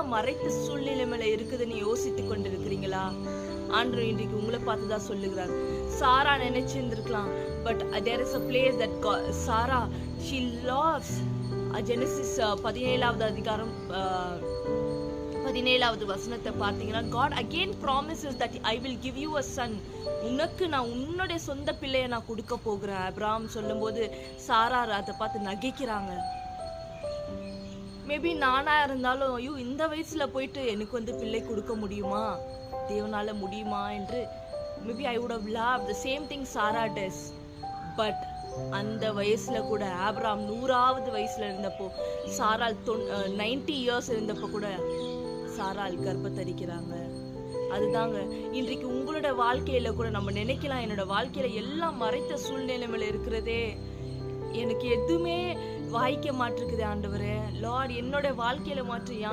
எல்லாம் மறைத்த சூழ்நிலைமையில இருக்குதுன்னு யோசித்து கொண்டு இருக்கிறீங்களா? ஆண்டவர் இன்றைக்கு உங்களை பார்த்து தான் சொல்லுகிறார். சாரா நினைச்சிருந்திருக்கலாம், but there is a place that Sarah she loves. Genesis 17வது அதிகாரம் 17வது வசனத்தை பார்த்தீங்கன்னா, God again promises that I will give you a son. உனக்கு நான் உன்னுடைய சொந்த பிள்ளையை நான் கொடுக்க போகிறேன். ஆபிரகாம் சொல்லும்போது சாரா அதை பார்த்து நகைக்கிறாங்க. மேபி நானா இருந்தாலும், ஐயோ இந்த வயசுல போயிட்டு எனக்கு பிள்ளை கொடுக்க முடியுமா, தேவனால முடியுமா என்று maybe I would have loved the same thing Sarah does. But அந்த வயசுல கூட ஆபிரகாம் 100வது வயசுல இருந்தப்போ, சாரால் 90 இயர்ஸ் இருந்தப்போ கூட சாரால் கர்ப்பத்தரிக்கிறாங்க. அதுதாங்க இன்றைக்கு உங்களோட வாழ்க்கையில கூட நம்ம நினைக்கலாம், என்னோட வாழ்க்கையில எல்லாம் மறைத்த சூழ்நிலைமையில இருக்கிறதே, எனக்கு எதுவுமே வாய்க்க மாட்டிருக்குது ஆண்டவரே, லார்ட் என்னோட வாழ்க்கையில மாற்றியா,